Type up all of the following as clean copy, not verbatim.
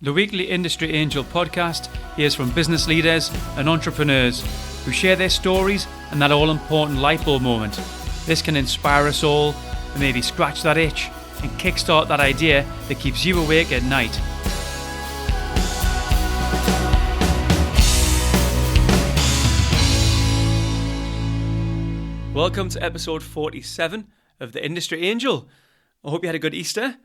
The weekly Industry Angel podcast hears from business leaders and entrepreneurs who share their stories and that all-important light bulb moment. This can inspire us all and maybe scratch that itch and kickstart that idea that keeps you awake at night. Welcome to episode 47 of the Industry Angel. I hope you had a good Easter.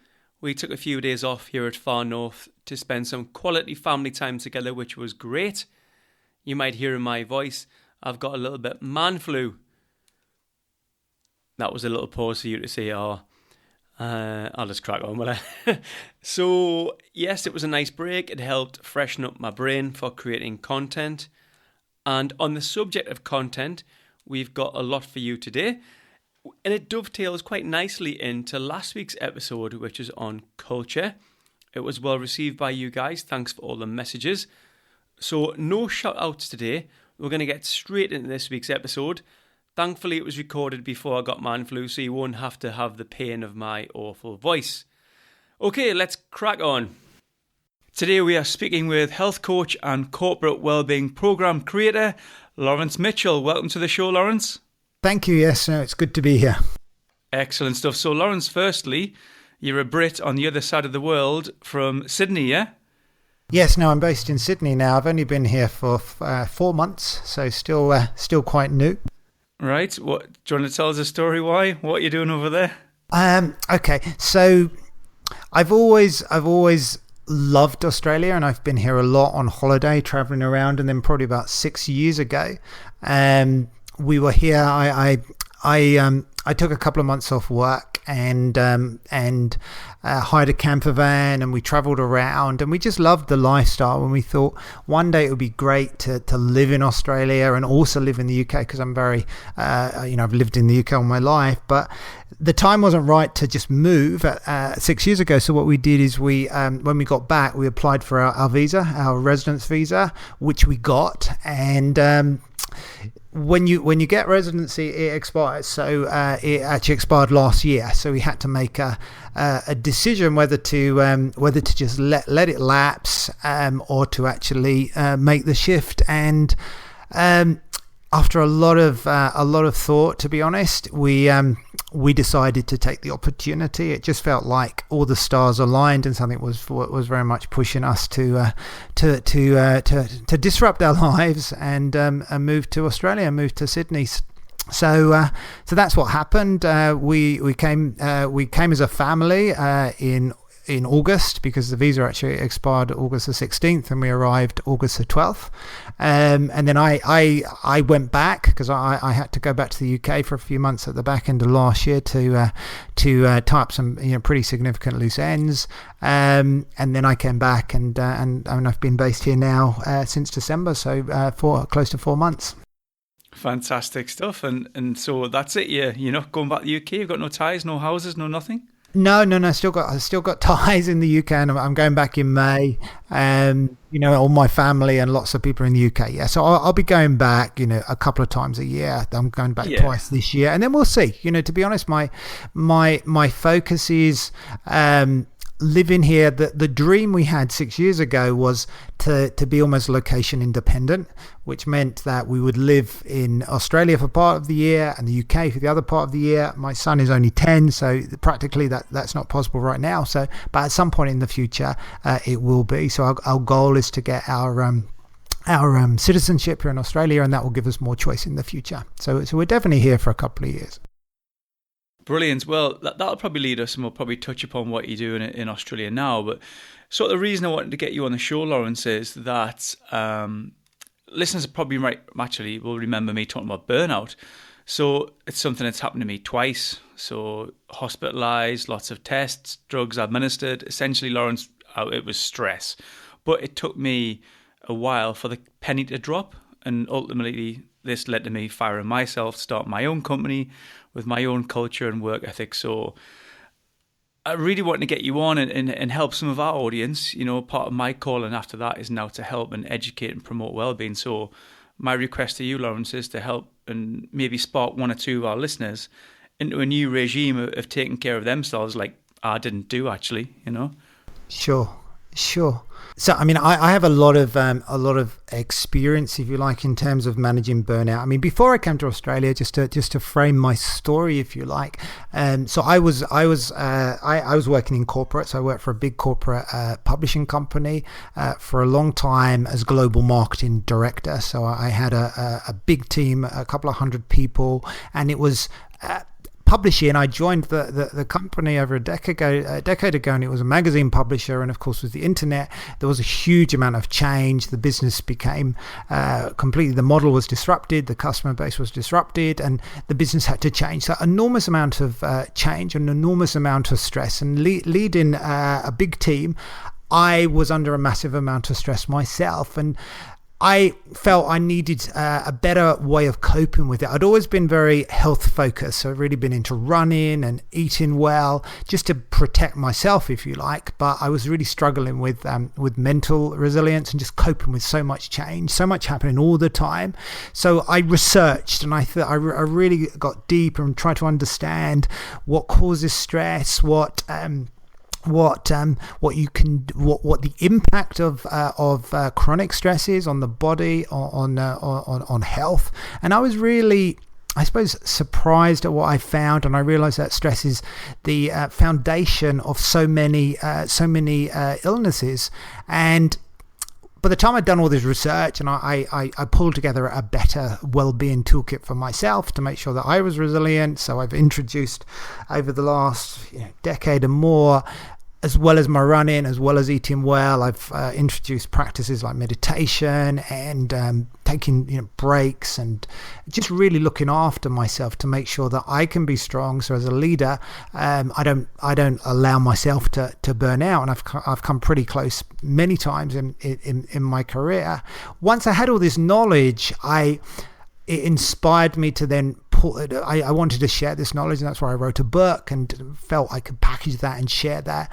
We took a few days off here at Far North to spend some quality family time together, which was great. You might hear in my voice, I've got a little bit man flu. That was a little pause for you to say, I'll just crack on with it. So, yes, it was a nice break. It helped freshen up my brain for creating content. And on the subject of content, we've got a lot for you today. And it dovetails quite nicely into last week's episode, which is on culture. It was well received by you guys. Thanks for all the messages. So no shout outs today. We're going to get straight into this week's episode. Thankfully, it was recorded before I got man flu, so you won't have to have the pain of my awful voice. Okay, let's crack on. Today we are speaking with health coach and corporate wellbeing program creator, Lawrence Mitchell. Welcome to the show, Lawrence. Thank you. Yes, no, it's good to be here. Excellent stuff. So, Lawrence, firstly, you're a Brit on the other side of the world from Sydney, yeah? Yes, no, I'm based in Sydney now. I've only been here for 4 months, so still quite new. Right. What do you want to tell us a story? Why? What are you doing over there? Okay. So, I've always loved Australia, and I've been here a lot on holiday, traveling around, and then probably about 6 years ago, we were here. I took a couple of months off work and hired a camper van, and we travelled around, and we just loved the lifestyle. And we thought one day it would be great to live in Australia and also live in the UK, because I'm very, I've lived in the UK all my life, but the time wasn't right to just move 6 years ago. So what we did is when we got back, we applied for our visa, our residence visa, which we got, and when you get residency, it expires. So it actually expired last year. So we had to make a decision whether to just let it lapse or to actually make the shift. And after a lot of thought, to be honest, we decided to take the opportunity. It just felt like all the stars aligned, and something was very much pushing us to disrupt our lives and move to Australia, move to Sydney. So that's what happened. We came as a family in August, because the visa actually expired August the 16th, and we arrived August the 12th. And then I went back, because I had to go back to the UK for a few months at the back end of last year to tie up some pretty significant loose ends. And then I came back, and I've been based here now since December, so for close to 4 months. Fantastic stuff. And so that's it. You're not going back to the UK. You've got no ties, no houses, no nothing. No. Still got ties in the UK, and I'm going back in May. All my family and lots of people in the UK. Yeah, so I'll be going back. A couple of times a year. I'm going back twice this year, and then we'll see. To be honest, my focus is living here. The dream we had 6 years ago was to be almost location independent, which meant that we would live in Australia for part of the year and the UK for the other part of the year. My son is only 10, so practically that's not possible right now. So, but at some point in the future, it will be. So our goal is to get our citizenship here in Australia, and that will give us more choice in the future. So we're definitely here for a couple of years. Brilliant. Well, that'll probably lead us, and we'll probably touch upon what you're doing in Australia now. But so the reason I wanted to get you on the show, Lawrence, is that listeners probably will remember me talking about burnout. So it's something that's happened to me twice. So hospitalised, lots of tests, drugs administered. Essentially, Lawrence, it was stress. But it took me a while for the penny to drop, and ultimately this led to me firing myself, start my own company with my own culture and work ethic. So I really want to get you on and help some of our audience. Part of my calling after that is now to help and educate and promote wellbeing. So my request to you, Lawrence, is to help and maybe spark one or two of our listeners into a new regime of taking care of themselves, like I didn't do, actually. Sure. Sure. So, I mean, I have a lot of experience, if you like, in terms of managing burnout. I mean, before I came to Australia, just to frame my story, if you like. So I was working in corporate. So I worked for a big corporate publishing company for a long time as global marketing director. So I had a big team, a couple of hundred people, and it was publishing. I joined the company over a decade ago, and it was a magazine publisher. And of course, with the internet, there was a huge amount of change. The business became completely, the model was disrupted, the customer base was disrupted, and the business had to change. So enormous amount of change, an enormous amount of stress, and leading a big team, I was under a massive amount of stress myself. And I felt I needed a better way of coping with it. I'd always been very health focused. So I've really been into running and eating well, just to protect myself, if you like. But I was really struggling with mental resilience and just coping with so much change, so much happening all the time. So I researched, and I thought I really got deep and tried to understand what causes stress, what the impact of chronic stress is on the body, on health. And I was really, I suppose, surprised at what I found, and I realized that stress is the foundation of so many illnesses. And by the time I'd done all this research, and I pulled together a better well-being toolkit for myself to make sure that I was resilient. So I've introduced, over the last decade and more, as well as my running, as well as eating well, I've introduced practices like meditation and taking breaks, and just really looking after myself to make sure that I can be strong. So as a leader, I don't allow myself to burn out, and I've come pretty close many times in my career. Once I had all this knowledge, it inspired me to then I wanted to share this knowledge, and that's why I wrote a book, and felt I could package that and share that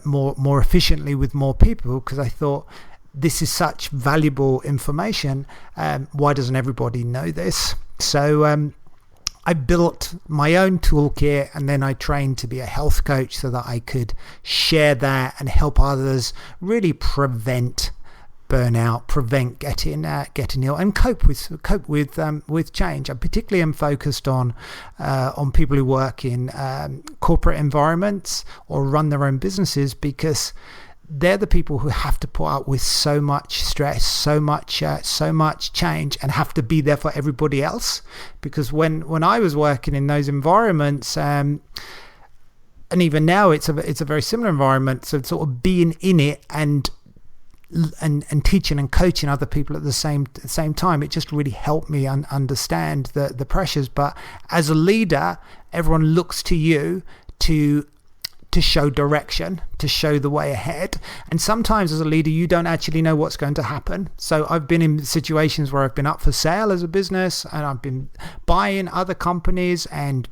more efficiently with more people, because I thought, this is such valuable information. Why doesn't everybody know this? So I built my own toolkit, and then I trained to be a health coach so that I could share that and help others really prevent burnout, prevent getting ill, and cope with change. I particularly am focused on people who work in corporate environments or run their own businesses, because they're the people who have to put up with so much stress, so much change, and have to be there for everybody else. Because when I was working in those environments, and even now, it's a very similar environment. So sort of being in it and teaching and coaching other people at the same time, it just really helped me understand the pressures. But as a leader, everyone looks to you to show direction, to show the way ahead. And sometimes as a leader, you don't actually know what's going to happen. So I've been in situations where I've been up for sale as a business, and I've been buying other companies, and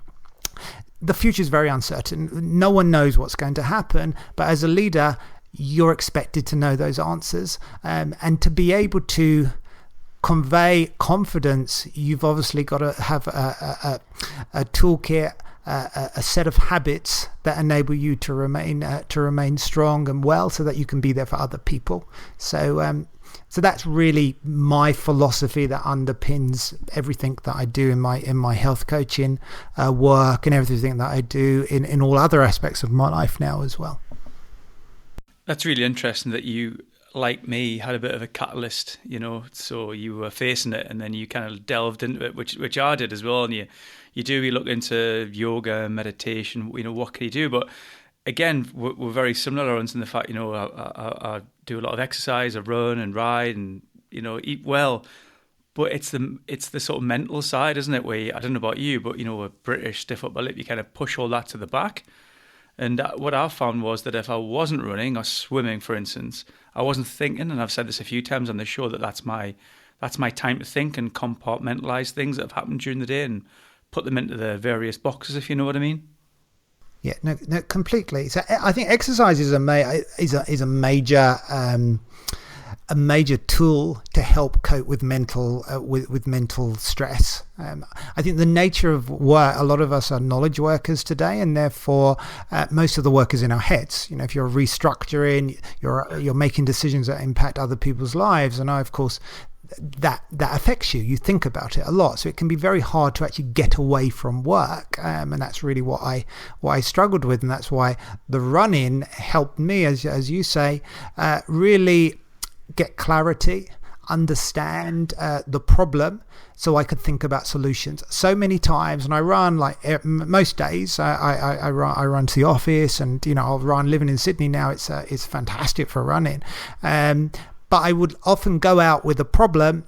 the future is very uncertain. No one knows what's going to happen. But as a leader, you're expected to know those answers, and to be able to convey confidence, you've obviously got to have a toolkit, a set of habits that enable you to remain strong and well, so that you can be there for other people. So that's really my philosophy that underpins everything that I do in my health coaching work, and everything that I do in all other aspects of my life now as well. That's really interesting that you, like me, had a bit of a catalyst, so you were facing it and then you kind of delved into it, which I did as well. And you look into yoga and meditation, what can you do? But again, we're very similar, Lawrence, in the fact, I do a lot of exercise, I run and ride and, eat well. But it's the sort of mental side, isn't it? Where, I don't know about you, but, we're British, stiff upper lip, you kind of push all that to the back. And what I found was that if I wasn't running or swimming, for instance, I wasn't thinking, and I've said this a few times on the show, that's my time to think and compartmentalize things that have happened during the day and put them into the various boxes, if you know what I mean. Yeah, no, completely. So I think exercise is a major a major tool to help cope with mental with mental stress. I think the nature of work, a lot of us are knowledge workers today, and therefore most of the work is in our heads. If you're restructuring, you're making decisions that impact other people's lives, and of course that affects you. You think about it a lot, so it can be very hard to actually get away from work, and that's really what I struggled with, and that's why the running helped me, as you say, really get clarity, understand the problem, so I could think about solutions. So many times, and I run like most days, I run to the office, and I'll run. Living in Sydney now, it's fantastic for running. But I would often go out with a problem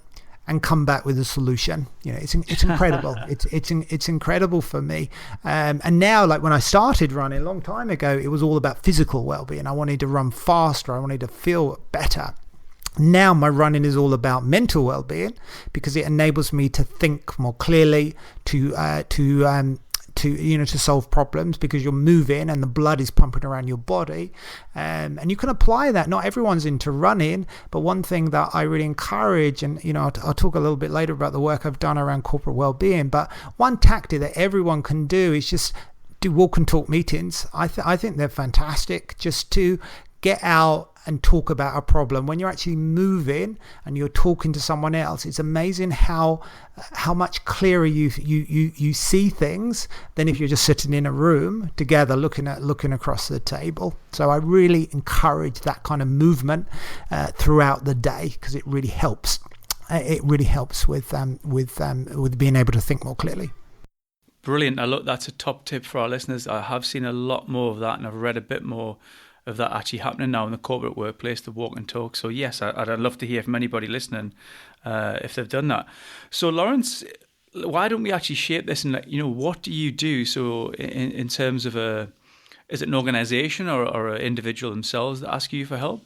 and come back with a solution. It's incredible. it's incredible for me. And now, like when I started running a long time ago, it was all about physical well-being. I wanted to run faster. I wanted to feel better. Now my running is all about mental well-being, because it enables me to think more clearly, to solve problems, because you're moving and the blood is pumping around your body, and you can apply that. Not everyone's into running, but one thing that I really encourage, and I'll talk a little bit later about the work I've done around corporate well-being, but one tactic that everyone can do is just do walk and talk meetings. I think they're fantastic, just to get out and talk about a problem. When you're actually moving and you're talking to someone else, it's amazing how much clearer you see things than if you're just sitting in a room together looking across the table. So I really encourage that kind of movement throughout the day, because it really helps. It really helps with being able to think more clearly. Brilliant. Now look, that's a top tip for our listeners. I have seen a lot more of that, and I've read a bit more of that actually happening now in the corporate workplace, the walk and talk. So yes, I'd love to hear from anybody listening if they've done that. So Lawrence, why don't we actually shape this, and what do you do? So in terms of is it an organisation or an individual themselves that ask you for help?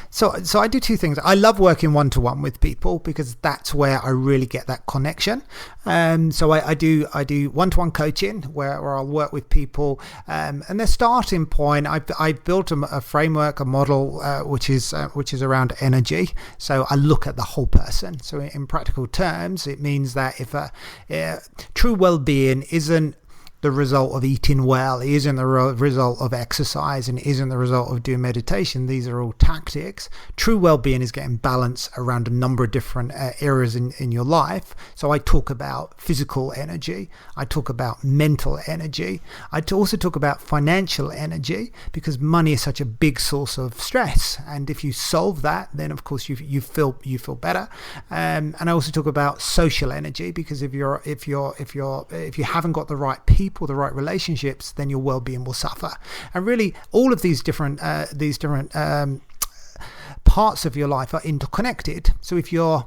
So I do two things. I love working one-to-one with people, because that's where I really get that connection. So I do one-to-one coaching where I'll work with people, and their starting point, I've built a framework, a model, which is around energy. So I look at the whole person. So in practical terms, it means that if true well-being isn't the result of eating well, it isn't the result of exercise, and it isn't the result of doing meditation. These are all tactics. True well-being is getting balance around a number of different areas in your life. So I talk about physical energy, I talk about mental energy, I also talk about financial energy, because money is such a big source of stress, and if you solve that, then of course you feel better. And I also talk about social energy, because if you haven't got the right people, the right relationships, then your well-being will suffer. And really, all of these different parts of your life are interconnected. So if you're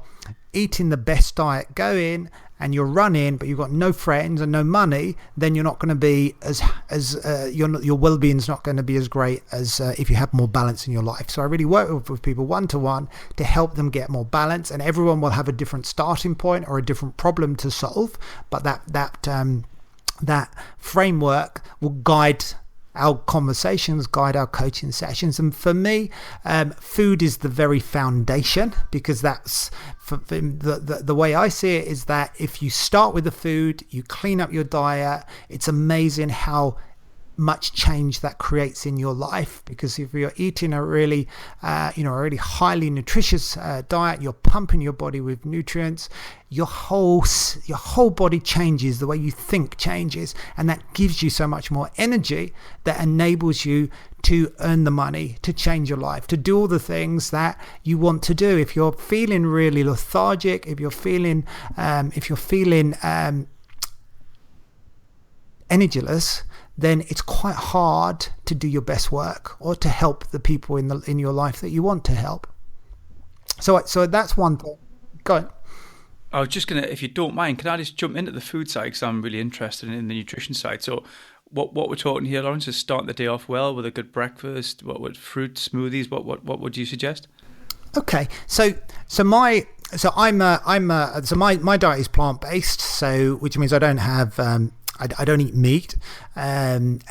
eating the best diet going and you're running, but you've got no friends and no money, then you're not going to be your well-being is not going to be as great as if you have more balance in your life. So I really work with people one-to-one to help them get more balance, and everyone will have a different starting point or a different problem to solve, but that framework will guide our conversations, guide our coaching sessions. And for me, food is the very foundation, because that's the way I see it, is that if you start with the food, you clean up your diet, it's amazing how much change that creates in your life. Because if you're eating a really highly nutritious diet, you're pumping your body with nutrients, your whole body changes, the way you think changes, and that gives you so much more energy that enables you to earn the money, to change your life, to do all the things that you want to do. If you're feeling really lethargic, if you're feeling energyless, then it's quite hard to do your best work or to help the people in your life that you want to help. So that's one thing. Go ahead. I was just going to, if you don't mind, can I just jump into the food side, because I'm really interested in the nutrition side. So what we're talking here, Lawrence, is starting the day off well with a good breakfast. What would fruit smoothies? What would you suggest? Okay, so my diet is plant based, so which means I don't have I don't eat meat, and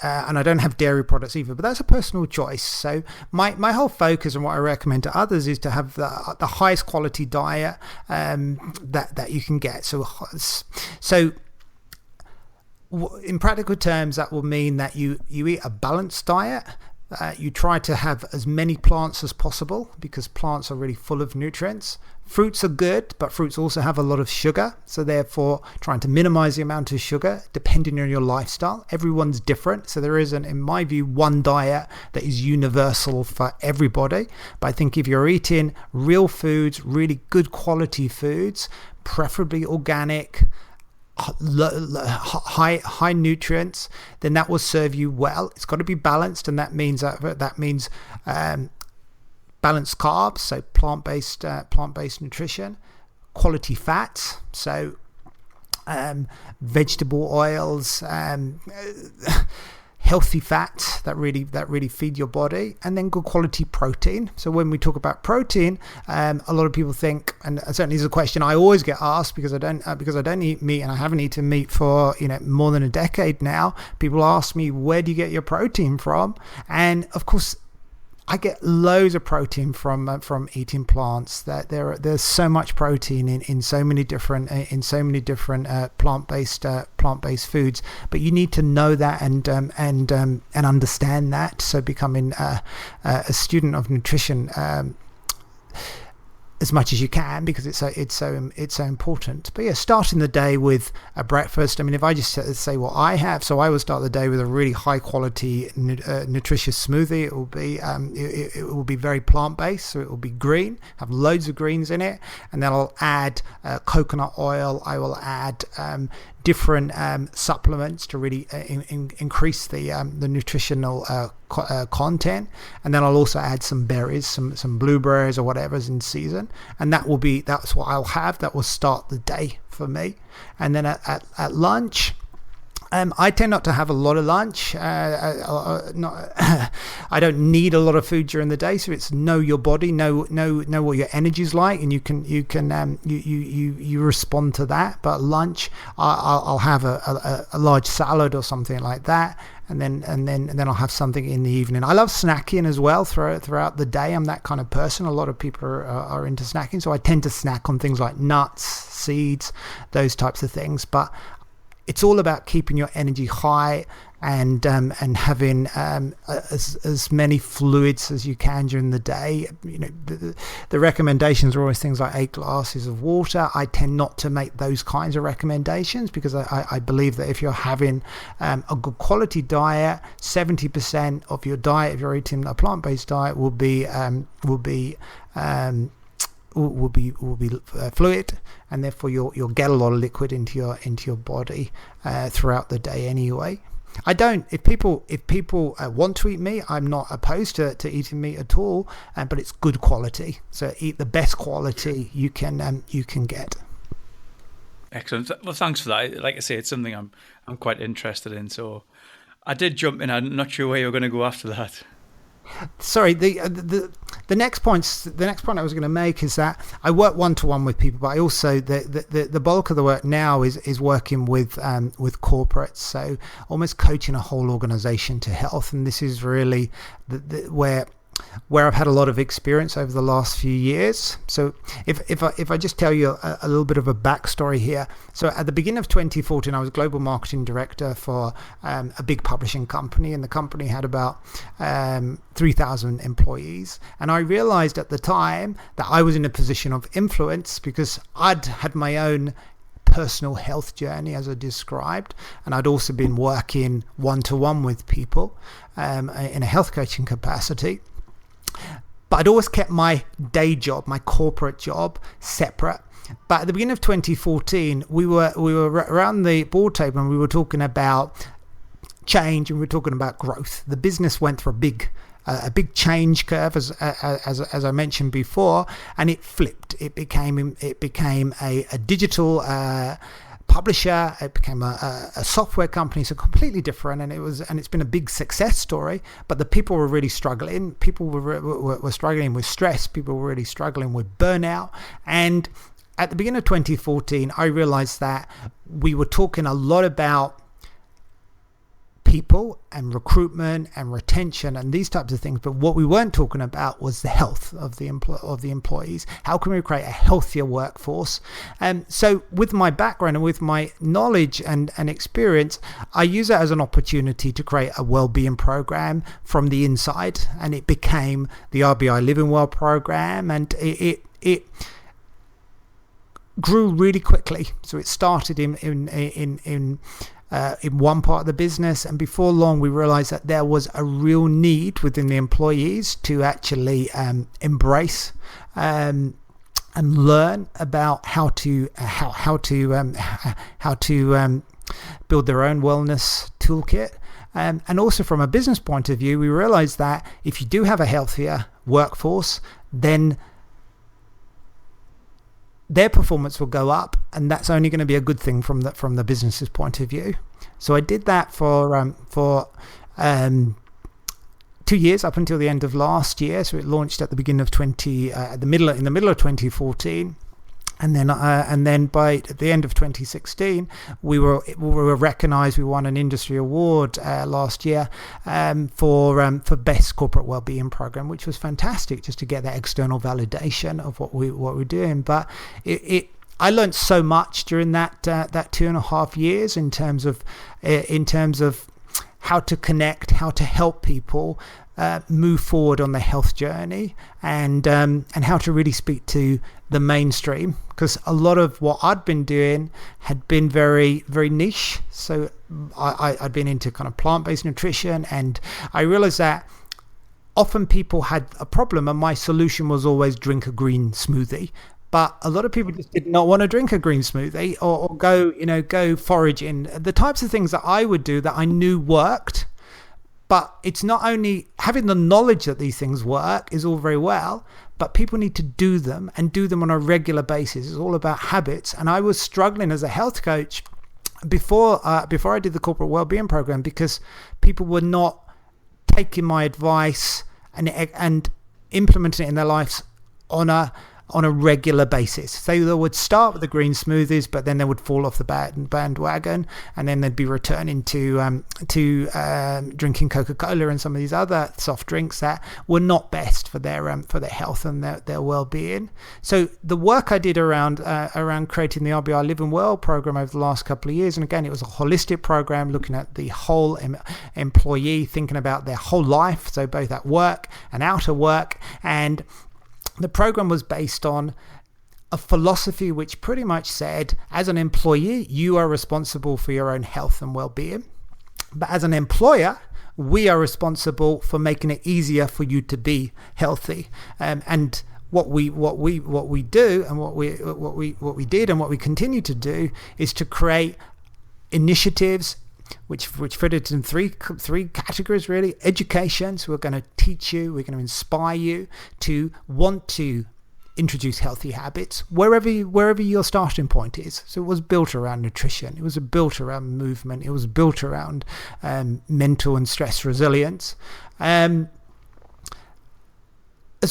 I don't have dairy products either. But that's a personal choice. So my whole focus and what I recommend to others is to have the highest quality diet that you can get. So in practical terms, that will mean that you eat a balanced diet. You try to have as many plants as possible because plants are really full of nutrients. Fruits are good, but fruits also have a lot of sugar. So therefore, trying to minimize the amount of sugar depending on your lifestyle. Everyone's different. So there isn't, in my view, one diet that is universal for everybody. But I think if you're eating real foods, really good quality foods, preferably organic, high nutrients, then that will serve you well. It's got to be balanced, and that means balanced carbs, so plant-based nutrition, quality fats, so vegetable oils, healthy fats that really feed your body, and then good quality protein. So when we talk about protein, a lot of people think, and certainly is a question I always get asked because I don't eat meat, and I haven't eaten meat for more than a decade now. People ask me, where do you get your protein from? And of course, I get loads of protein from eating plants. That there's so much protein in so many different plant-based foods. But you need to know that and understand that. So becoming a student of nutrition as much as you can, because it's so important. But yeah, starting the day with a breakfast. I mean, if I just say what I have, so I will start the day with a really high quality nutritious smoothie. It will be very plant based, so it will be green, have loads of greens in it, and then I'll add coconut oil. I will add different supplements to really increase the nutritional content, and then I'll also add some berries, some blueberries or whatever's in season, and that's what I'll have. That will start the day for me. And then at lunch, I tend not to have a lot of lunch. I don't need a lot of food during the day, so it's know your body, know what your energy's like, and you respond to that. But lunch, I'll have a large salad or something like that, and then I'll have something in the evening. I love snacking as well throughout the day. I'm that kind of person. A lot of people are into snacking, so I tend to snack on things like nuts, seeds, those types of things. But it's all about keeping your energy high and having as many fluids as you can during the day. The recommendations are always things like 8 glasses of water. I tend not to make those kinds of recommendations because I believe that if you're having a good quality diet, 70% of your diet, if you're eating a plant-based diet, will be fluid, and therefore you'll get a lot of liquid into your body throughout the day anyway. If people want to eat meat, I'm not opposed to eating meat at all, but it's good quality. So eat the best quality you can get. Excellent. Well, thanks for that. Like I say, it's something I'm quite interested in. So I did jump in. I'm not sure where you're going to go after that. Sorry, the next point I was going to make is that I work one-to-one with people, but I also the bulk of the work now is working with corporates, so almost coaching a whole organization to health. And this is really where I've had a lot of experience over the last few years. So if I just tell you a little bit of a backstory here. So at the beginning of 2014, I was global marketing director for a big publishing company, and the company had about 3,000 employees. And I realized at the time that I was in a position of influence because I'd had my own personal health journey, as I described, and I'd also been working one-to-one with people in a health coaching capacity. But I'd always kept my day job, my corporate job, separate. But at the beginning of 2014, we were around the board table and we were talking about change, and we were talking about growth. The business went through a big change curve, as I mentioned before, and it flipped. It became a digital publisher. It became a software company, so completely different, and it's been a big success story. But the people were really struggling. People were struggling with stress. People were really struggling with burnout, and at the beginning of 2014, I realized that we were talking a lot about people and recruitment and retention and these types of things, but what we weren't talking about was the health of the employees. How can we create a healthier workforce? So with my background and with my knowledge and experience, I use that as an opportunity to create a well-being program from the inside, and it became the RBI Living Well program, and it grew really quickly. So it started in one part of the business, and before long we realized that there was a real need within the employees to actually embrace and learn about how to build their own wellness toolkit. And also from a business point of view, we realized that if you do have a healthier workforce, then their performance will go up, and that's only going to be a good thing from the business's point of view. So I did that for 2 years, up until the end of last year. So it launched at the beginning of in the middle of 2014. And then by the end of 2016, we were recognised. We won an industry award last year for best corporate wellbeing program, which was fantastic, just to get that external validation of what we're doing. But I learned so much during that 2.5 years in terms of how to connect, how to help people move forward on their health journey, and how to really speak to the mainstream, because a lot of what I'd been doing had been very, very niche. So I'd been into kind of plant-based nutrition, and I realized that often people had a problem, and my solution was always drink a green smoothie. But a lot of people just did not want to drink a green smoothie or go foraging. The types of things that I would do that I knew worked. But it's not only having the knowledge that these things work is all very well, but people need to do them, and do them on a regular basis. It's all about habits. And I was struggling as a health coach before I did the corporate wellbeing program, because people were not taking my advice and implementing it in their lives on a regular basis. So they would start with the green smoothies, but then they would fall off the bandwagon, and then they'd be returning to drinking Coca-Cola and some of these other soft drinks that were not best for their health and their well-being. So the work I did around creating the RBI Living Well program over the last couple of years, and again, it was a holistic program looking at the whole employee, thinking about their whole life, so both at work and out of work. And the program was based on a philosophy which pretty much said, as an employee, you are responsible for your own health and well-being. But as an employer, we are responsible for making it easier for you to be healthy. And what we do, and what we did, and what we continue to do, is to create initiatives which fitted in three categories, really. Education, so we're going to teach you, we're going to inspire you to want to introduce healthy habits wherever your starting point is. So it was built around nutrition, it was built around movement, it was built around mental and stress resilience, as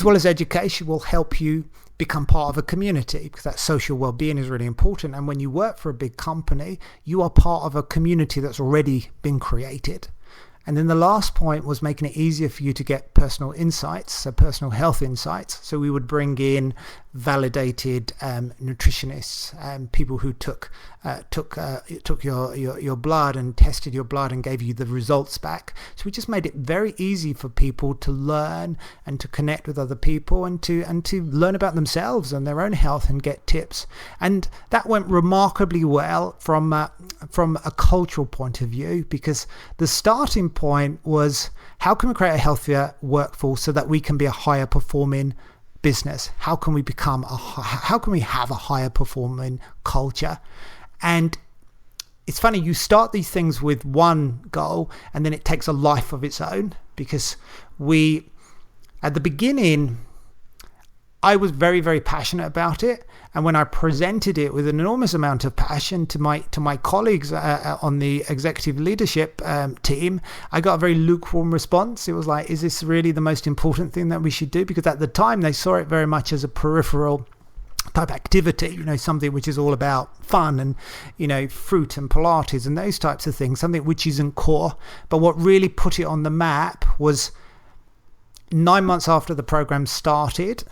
well as education will help you become part of a community, because that social well-being is really important. And when you work for a big company, you are part of a community that's already been created. And then the last point was making it easier for you to get personal insights, so personal health insights. So we would bring in validated nutritionists and people who took your blood and tested your blood and gave you the results back. So we just made it very easy for people to learn and to connect with other people, and to learn about themselves and their own health and get tips. And that went remarkably well from a cultural point of view, because the starting point was, how can we create a healthier workforce so that we can be a higher performing business? How can we have a higher performing culture? And it's funny, you start these things with one goal, and then it takes a life of its own, because at the beginning, I was very, very passionate about it. And when I presented it with an enormous amount of passion to my colleagues on the executive leadership team, I got a very lukewarm response. It was like, is this really the most important thing that we should do? Because at the time, they saw it very much as a peripheral type activity, something which is all about fun and, fruit and Pilates and those types of things, something which isn't core. But what really put it on the map was 9 months after the program started,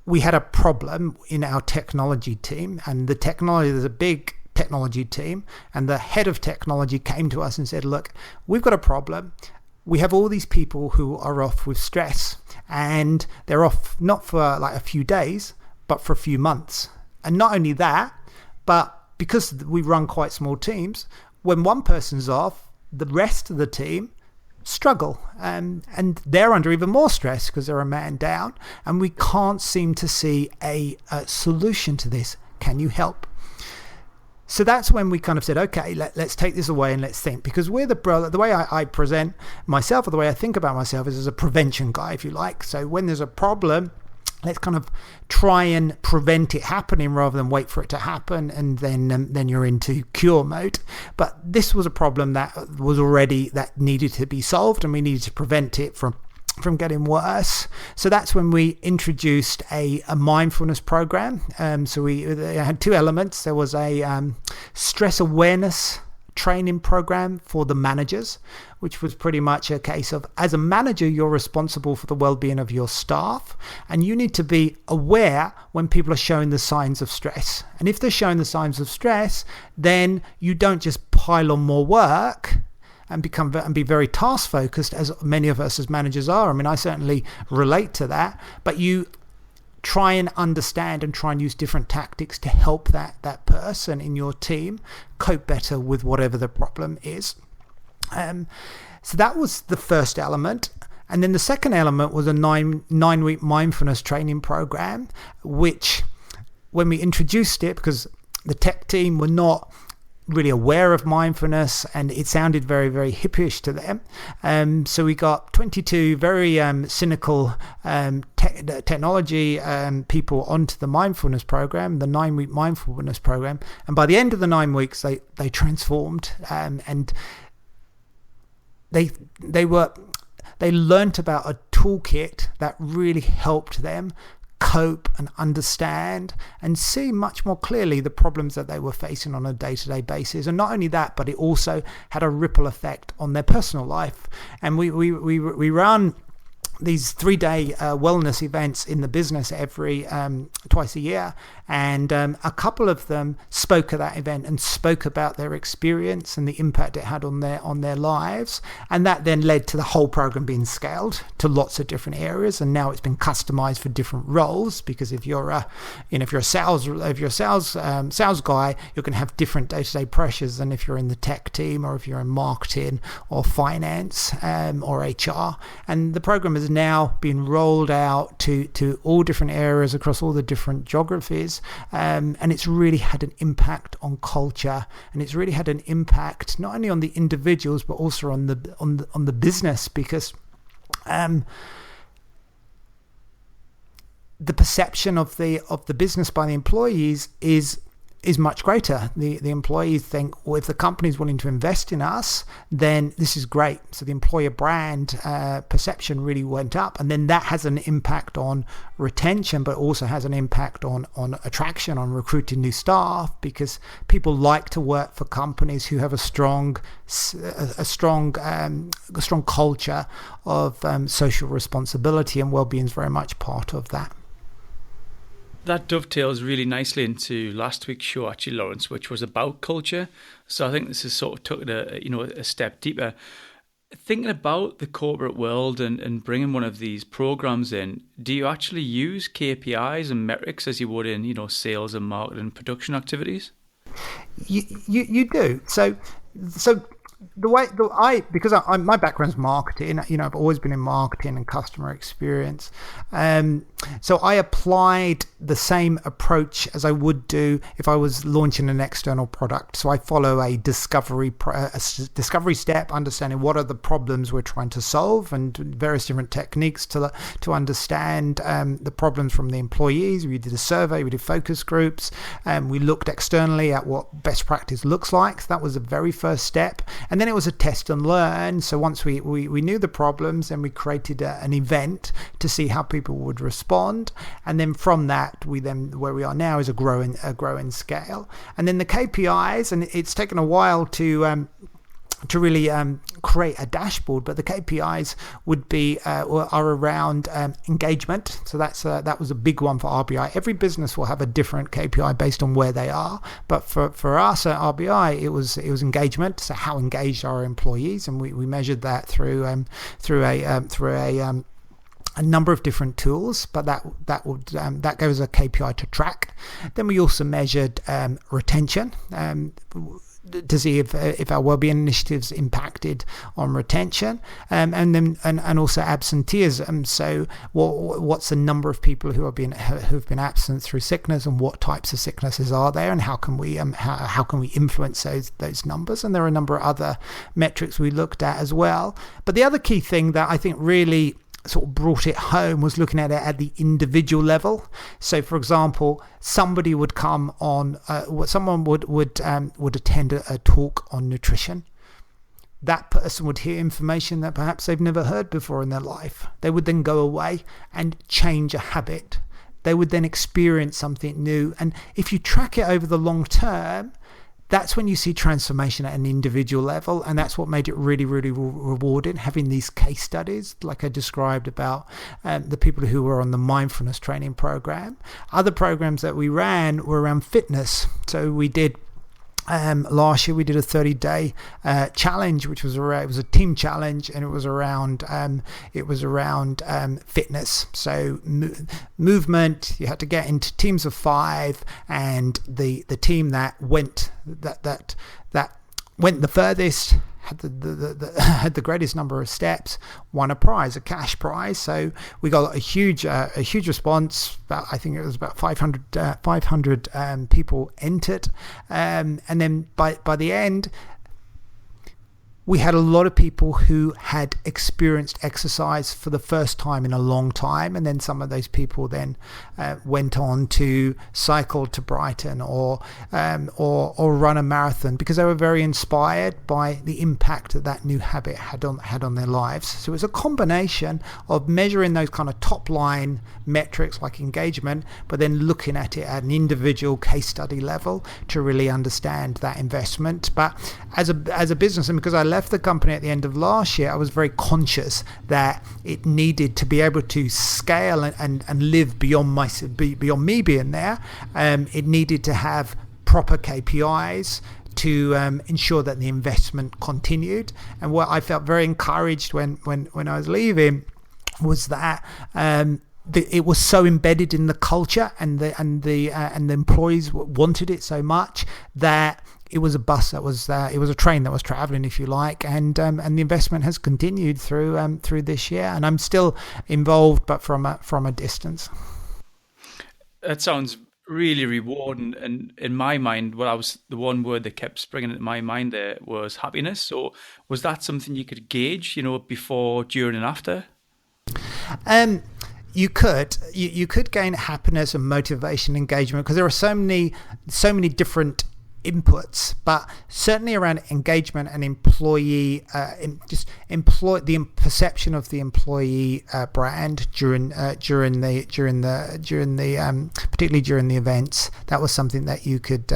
we had a problem in our technology team, and there's a big technology team, and the head of technology came to us and said, look, we've got a problem. We have all these people who are off with stress, and they're off not for like a few days, but for a few months. And not only that, but because we run quite small teams, when one person's off, the rest of the team struggle, and they're under even more stress because they're a man down, and we can't seem to see a solution to this. Can you help? So that's when we kind of said, okay, let's take this away and let's think, because we're the way I present myself, or the way I think about myself, is as a prevention guy, if you like. So when there's a problem, let's kind of try and prevent it happening rather than wait for it to happen, and then you're into cure mode. But this was a problem that needed to be solved, and we needed to prevent it from getting worse. So that's when we introduced a mindfulness program. So we had two elements. There was a stress awareness training program for the managers, which was pretty much a case of, as a manager, you're responsible for the well-being of your staff, and you need to be aware when people are showing the signs of stress. And if they're showing the signs of stress, then you don't just pile on more work and be very task focused, as many of us as managers are. I mean, I certainly relate to that, but you try and understand and try and use different tactics to help that person in your team cope better with whatever the problem is. So that was the first element. And then the second element was a nine-week mindfulness training program, which, when we introduced it, because the tech team were not really aware of mindfulness and it sounded very, very hippish to them, so we got 22 very cynical technology people onto the mindfulness program, the 9-week mindfulness program, and by the end of the 9 weeks they transformed, and they learnt about a toolkit that really helped them cope and understand and see much more clearly the problems that they were facing on a day-to-day basis. And not only that, but it also had a ripple effect on their personal life. And we run these 3-day wellness events in the business every twice a year, and a couple of them spoke at that event and spoke about their experience and the impact it had on their lives, and that then led to the whole program being scaled to lots of different areas. And now it's been customized for different roles, because if you're a sales guy, you're going to have different day-to-day pressures than if you're in the tech team, or if you're in marketing or finance or HR. And the program has now been rolled out to all different areas across all the different geographies, and it's really had an impact on culture, and it's really had an impact not only on the individuals but also on the business, because the perception of the business by the employees is much greater. The employees think, well, if the company's willing to invest in us, then this is great. So the employer brand perception really went up, and then that has an impact on retention, but also has an impact on attraction, on recruiting new staff, because people like to work for companies who have a strong culture of social responsibility, and well-being is very much part of that. That dovetails really nicely into last week's show, actually, Lawrence, which was about culture. So I think this is sort of took it a step deeper. Thinking about the corporate world and bringing one of these programs in, do you actually use KPIs and metrics as you would in sales and marketing and production activities? You do. So because my background's marketing, I've always been in marketing and customer experience, so I applied the same approach as I would do if I was launching an external product. So I follow a discovery step, understanding what are the problems we're trying to solve, and various different techniques to understand the problems from the employees. We did a survey, we did focus groups, and we looked externally at what best practice looks like. That was the very first step. And then it was a test and learn. So once we knew the problems, then we created an event to see how people would respond. And then from that, where we are now is a growing scale. And then the KPIs, and it's taken a while to really create a dashboard, but the KPIs would be are around engagement. So that was a big one for RBI. Every business will have a different KPI based on where they are, but for us at RBI, it was engagement. So how engaged are our employees, and we measured that through a number of different tools, but that gave us a KPI to track. Then we also measured retention. To see if our wellbeing initiatives impacted on retention, and also absenteeism. So what's the number of people who've been absent through sickness, and what types of sicknesses are there, and how can we influence those numbers? And there are a number of other metrics we looked at as well. But the other key thing that I think really sort of brought it home was looking at it at the individual level. So, for example, somebody would come on, someone would attend a talk on nutrition. That person would hear information that perhaps they've never heard before in their life. They would then go away and change a habit. They would then experience something new. And if you track it over the long term, that's when you see transformation at an individual level, and that's what made it really, really rewarding, having these case studies like I described about the people who were on the mindfulness training program. Other programs that we ran were around fitness. So we did last year we did a 30-day challenge, which was it was a team challenge, and it was around fitness. So movement. You had to get into teams of 5, and the team that went the furthest, had the greatest number of steps, won a prize, a cash prize. So we got a huge response. I think it was about 500 people entered, and then by the end, we had a lot of people who had experienced exercise for the first time in a long time, and then some of those people then went on to cycle to Brighton or run a marathon, because they were very inspired by the impact that new habit had on their lives. So it was a combination of measuring those kind of top line metrics like engagement, but then looking at it at an individual case study level to really understand that investment. But as a business, and because I left the company at the end of last year, I was very conscious that it needed to be able to scale and live beyond me being there. It needed to have proper KPIs to ensure that the investment continued. And what I felt very encouraged when I was leaving was that it was so embedded in the culture, and the employees wanted it so much that it was a bus that was it was a train that was traveling, if you like, and the investment has continued through this year, and I'm still involved, but from a distance. That sounds really rewarding, and in my mind, the one word that kept springing into my mind there was happiness. So was that something you could gauge, before, during, and after? You could gain happiness and motivation, engagement, because there are so many different inputs, but certainly around engagement and employee, the perception of the employee brand during particularly during the events. That was something that you could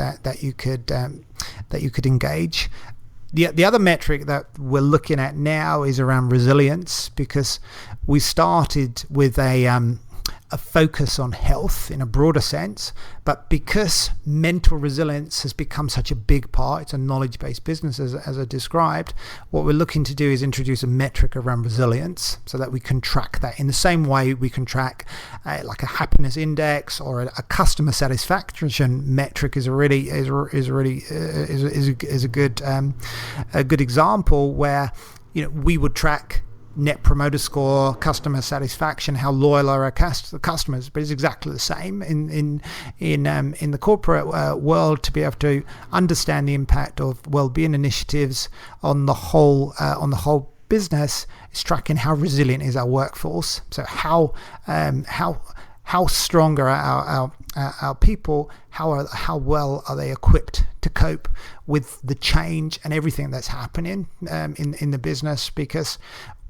engage. The other metric that we're looking at now is around resilience, because we started with a focus on health in a broader sense, but because mental resilience has become such a big part, it's a knowledge-based business as I described, what we're looking to do is introduce a metric around resilience so that we can track that in the same way we can track like a happiness index or a customer satisfaction metric is a good example where we would track net promoter score, customer satisfaction, how loyal are our customers, but it's exactly the same in the corporate world. To be able to understand the impact of well-being initiatives on the whole business is tracking how resilient is our workforce. So how strong are our people? How well are they equipped to cope with the change and everything that's happening in the business, because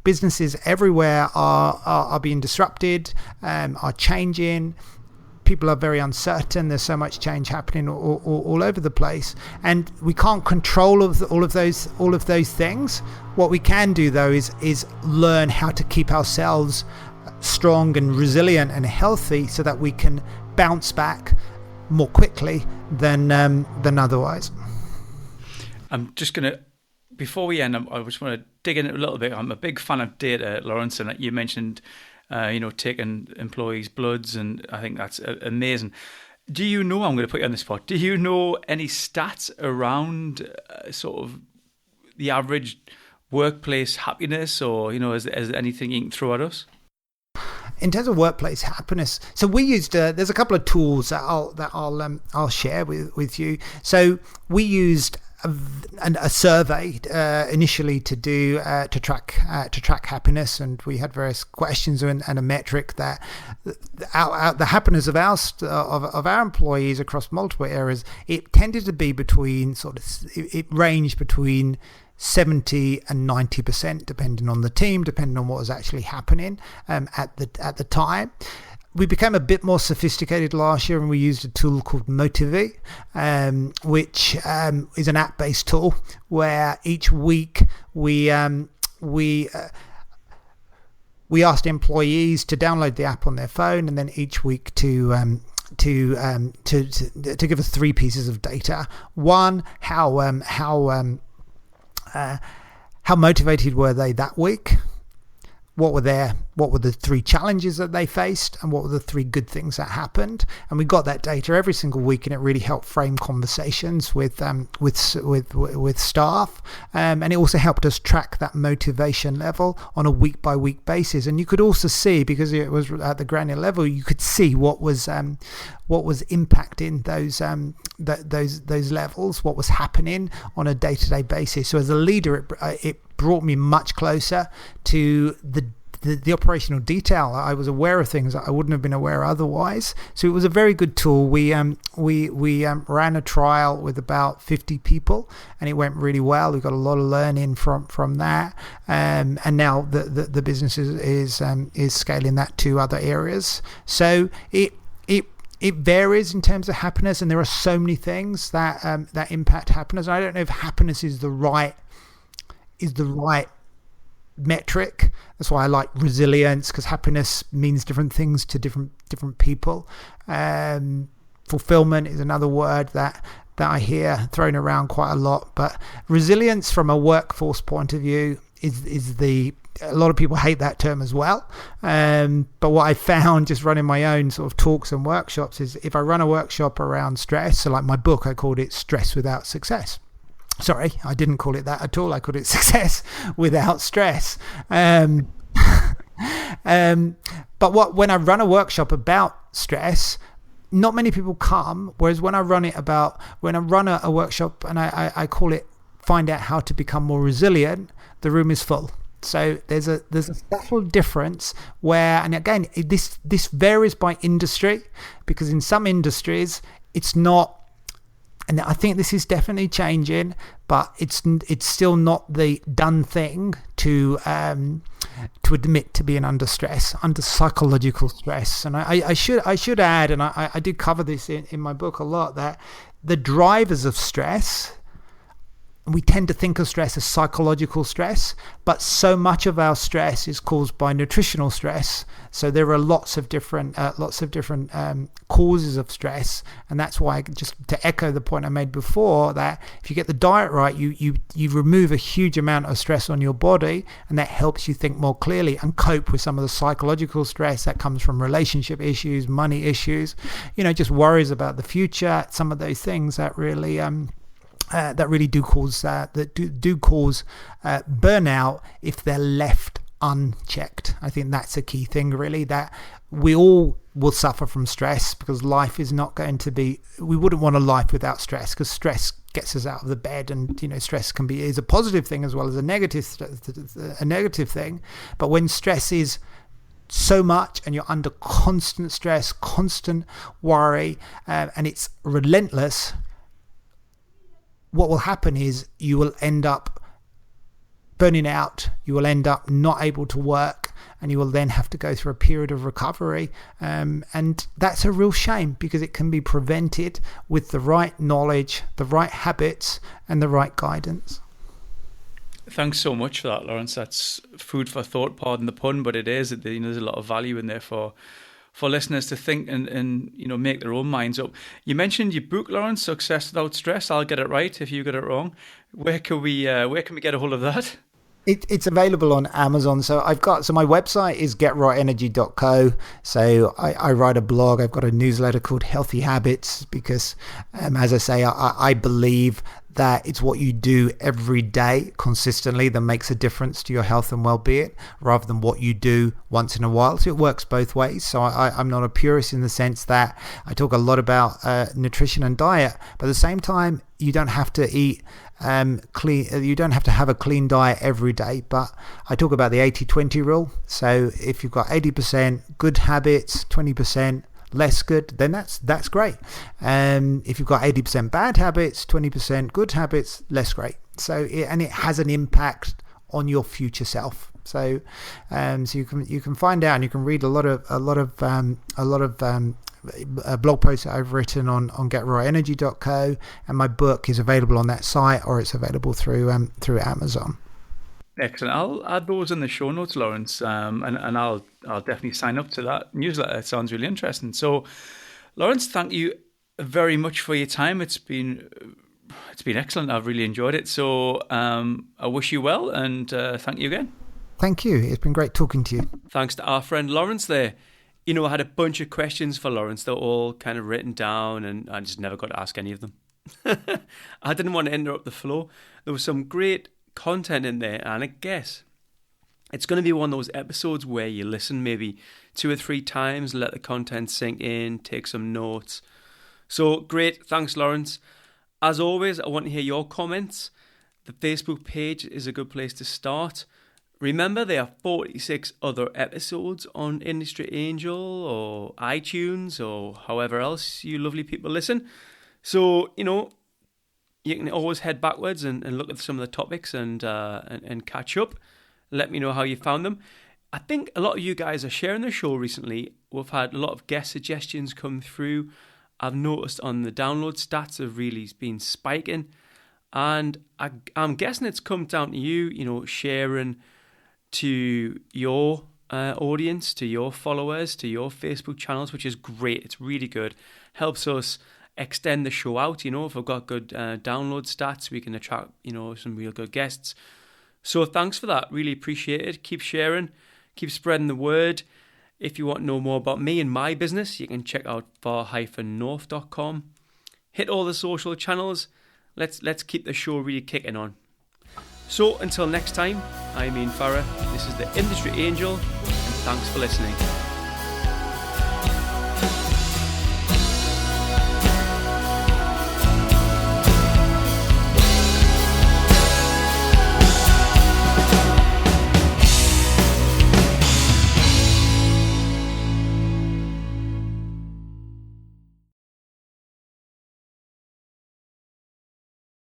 businesses everywhere are being disrupted, are changing. People are very uncertain. There's so much change happening all over the place, and we can't control all of those things. What we can do, though, is learn how to keep ourselves strong and resilient and healthy, so that we can bounce back more quickly than otherwise. I'm just gonna, before we end, I just want to dig in a little bit. I'm a big fan of data, Lawrence, and you mentioned taking employees' bloods, and I think that's amazing. Do you know, I'm going to put you on the spot, do you know any stats around sort of the average workplace happiness, or, is there anything you can throw at us? In terms of workplace happiness, so we used there's a couple of tools that I'll share with you. So we used a survey initially to track happiness, and we had various questions and a metric that the happiness of our employees across multiple areas, it tended to be between it ranged between 70 and 90%, depending on the team, depending on what was actually happening at the time. We became a bit more sophisticated last year, and we used a tool called Motivate, which is an app-based tool where each week we asked employees to download the app on their phone, and then each week to give us 3 pieces of data. One, how motivated were they that week? What were the 3 challenges that they faced, and what were the 3 good things that happened? And we got that data every single week, and it really helped frame conversations with staff, and it also helped us track that motivation level on a week by week basis. And you could also see, because it was at the granular level, you could see what was impacting those levels, what was happening on a day-to-day basis. So as a leader, it brought me much closer to the operational detail. I was aware of things that I wouldn't have been aware otherwise. So it was a very good tool. We ran a trial with about 50 people, and it went really well. We got a lot of learning from that, and now the business is scaling that to other areas. So it varies in terms of happiness, and there are so many things that impact happiness. I don't know if happiness is the right metric. That's why I like resilience, because happiness means different things to different people. Fulfillment is another word that I hear thrown around quite a lot, but resilience from a workforce point of view is a lot of people hate that term as well. But what I found just running my own sort of talks and workshops is, if I run a workshop around stress, so like my book, I called it Stress Without Success. Sorry, I didn't call it that at all. I called it Success Without Stress. But when I run a workshop about stress, not many people come. Whereas when I run a workshop and I call it Find Out How to Become More Resilient, the room is full. So there's a subtle difference where, and again, this varies by industry, because in some industries it's not. And I think this is definitely changing, but it's still not the done thing to admit to being under stress, under psychological stress. And I should add, and I did cover this in my book a lot, that the drivers of stress, we tend to think of stress as psychological stress, but so much of our stress is caused by nutritional stress. So there are lots of different causes of stress, and that's why, just to echo the point I made before, that if you get the diet right, you remove a huge amount of stress on your body, and that helps you think more clearly and cope with some of the psychological stress that comes from relationship issues, money issues, just worries about the future, some of those things that really do cause burnout if they're left unchecked. I think that's a key thing, really, that we all will suffer from stress, because life is not going to be. We wouldn't want a life without stress, because stress gets us out of the bed, and stress is a positive thing as well as a negative thing. But when stress is so much and you're under constant stress, constant worry, and it's relentless, what will happen is you will end up burning out, you will end up not able to work, and you will then have to go through a period of recovery. And that's a real shame, because it can be prevented with the right knowledge, the right habits, and the right guidance. Thanks so much for that, Lawrence. That's food for thought, pardon the pun, but it is. There's a lot of value in there for listeners to think and make their own minds up. You mentioned your book, Lawrence, Success Without Stress. I'll get it right if you get it wrong. Where can we get a hold of that? It's available on Amazon. So my website is getrightenergy.co. So I write a blog. I've got a newsletter called Healthy Habits, because as I say, I believe that it's what you do every day consistently that makes a difference to your health and well-being, rather than what you do once in a while. So it works both ways. So I'm not a purist in the sense that I talk a lot about nutrition and diet, but at the same time, you don't have to eat clean. You don't have to have a clean diet every day. But I talk about the 80-20 rule. So if you've got 80% good habits, 20% less good, then that's great. If you've got 80% bad habits, 20% good habits, less great. So it has an impact on your future self. So you can find out, and you can read a lot of blog posts that I've written on getrightenergy.co, and my book is available on that site, or it's available through Amazon. Excellent. I'll add those in the show notes, Lawrence, and I'll definitely sign up to that newsletter. It sounds really interesting. So, Lawrence, thank you very much for your time. It's been excellent. I've really enjoyed it. So I wish you well, and thank you again. Thank you. It's been great talking to you. Thanks to our friend Lawrence there. I had a bunch of questions for Lawrence. They're all kind of written down, and I just never got to ask any of them. I didn't want to interrupt the flow. There was some great content in there, and I guess it's going to be one of those episodes where you listen maybe 2 or 3 times, let the content sink in, take some notes. So great. Thanks, Lawrence. As always, I want to hear your comments. The Facebook page is a good place to start. Remember, there are 46 other episodes on Industry Angel or iTunes or however else you lovely people listen. So, you can always head backwards and look at some of the topics and catch up. Let me know how you found them. I think a lot of you guys are sharing the show recently. We've had a lot of guest suggestions come through. I've noticed on the download stats have really been spiking. And I'm guessing it's come down to you, sharing to your audience, to your followers, to your Facebook channels, which is great. It's really good. Helps us extend the show out. If we've got good download stats, we can attract, some real good guests. So thanks for that. Really appreciate it. Keep sharing, keep spreading the word. If you want to know more about me and my business, you can check out far-north.com. Hit all the social channels. Let's keep the show really kicking on. So until next time, I'm Ian Farrer. This is the Industry Angel, and thanks for listening.